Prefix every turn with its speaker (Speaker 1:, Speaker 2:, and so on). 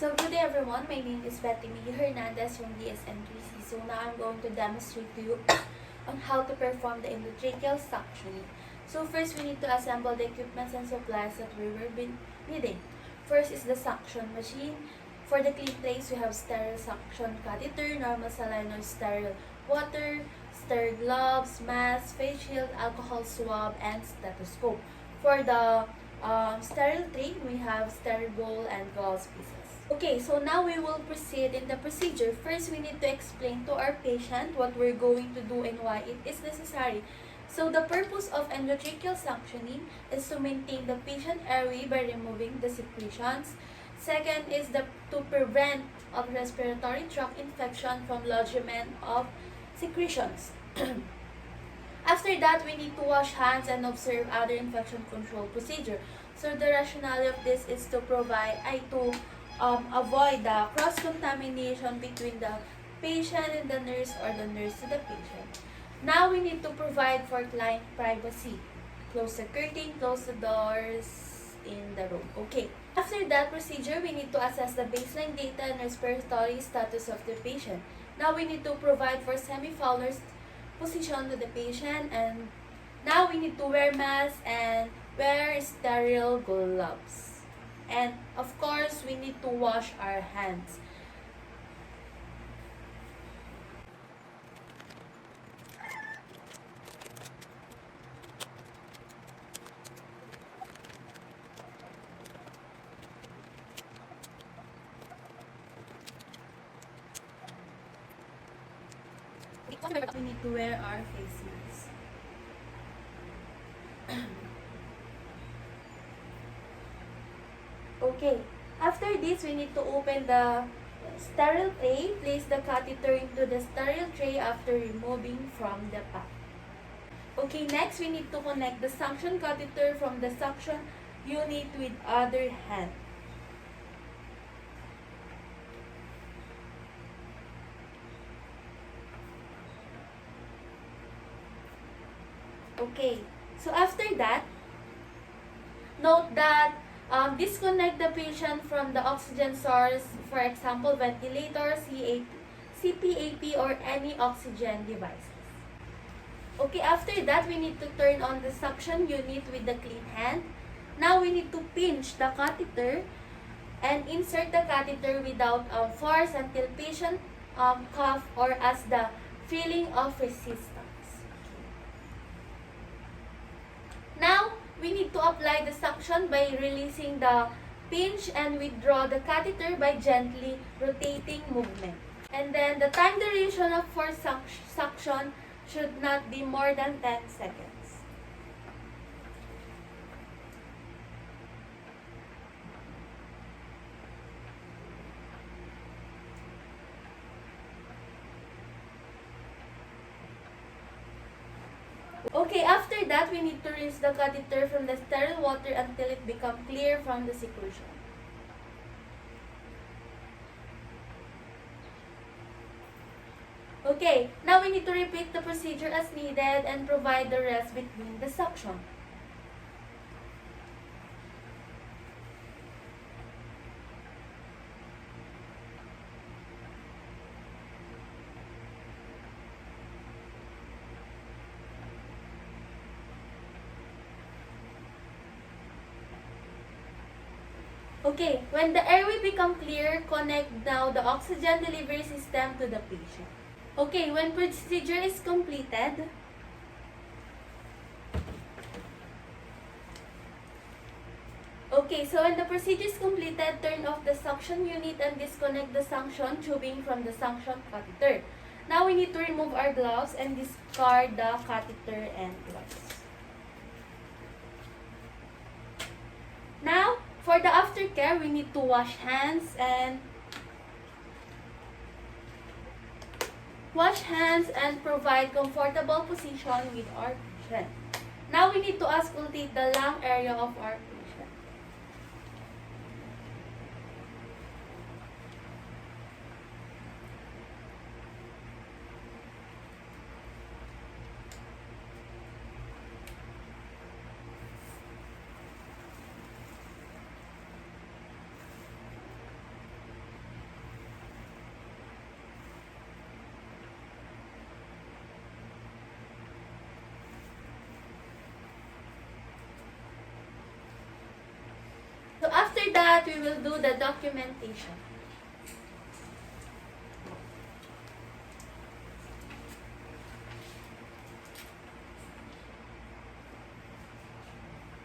Speaker 1: So good day everyone, my name is Hernandez from DSM3C. So now I'm going to demonstrate to you on how to perform the endotracheal suctioning. So first we need to assemble the equipments and supplies that we will be needing. First is the suction machine. For the clean place, we have sterile suction catheter, normal saline or sterile water, sterile gloves, mask, face shield, alcohol swab, and stethoscope. For the sterile tray, we have sterile bowl and gauze pieces. Okay, so now we will proceed in the procedure. First, we need to explain to our patient what we're going to do and why it is necessary. So the purpose of endotracheal suctioning is to maintain the patient airway by removing the secretions. Second is to prevent of respiratory tract infection from lodgement of secretions. After that, we need to wash hands and observe other infection control procedure. So the rationale of this is to avoid the cross-contamination between the patient and the nurse or the nurse to the patient. Now we need to provide for client privacy. Close the curtain, close the doors in the room. Okay. After that procedure, we need to assess the baseline data and respiratory status of the patient. Now we need to provide for semi-Fowler's position to the patient, and now we need to wear masks and wear sterile gloves. And of course, we need to wash our hands. We need to wear our face masks. Okay, after this, we need to open the sterile tray. Place the catheter into the sterile tray after removing from the pack. Okay, next we need to connect the suction catheter from the suction unit with other hand. Okay, so after that, note that disconnect the patient from the oxygen source, for example, ventilator, CPAP, or any oxygen devices. Okay, after that, we need to turn on the suction unit with the clean hand. Now, we need to pinch the catheter and insert the catheter without force until patient cough or as the feeling of resistance. Now, we need to apply the suction by releasing the pinch and withdraw the catheter by gently rotating movement. And then the time duration for suction should not be more than 10 seconds. Okay, after that, we need to rinse the catheter from the sterile water until it becomes clear from the secretion. Okay, now we need to repeat the procedure as needed and provide the rest between the suction. Okay, when the airway becomes clear, connect now the oxygen delivery system to the patient. Okay, when procedure is completed, so when the procedure is completed, turn off the suction unit and disconnect the suction tubing from the suction catheter. Now we need to remove our gloves and discard the catheter and gloves. Now, for the aftercare, we need to wash hands and provide comfortable position with our patient. Now we need to auscultate the lung area of our patient. that, we will do the documentation.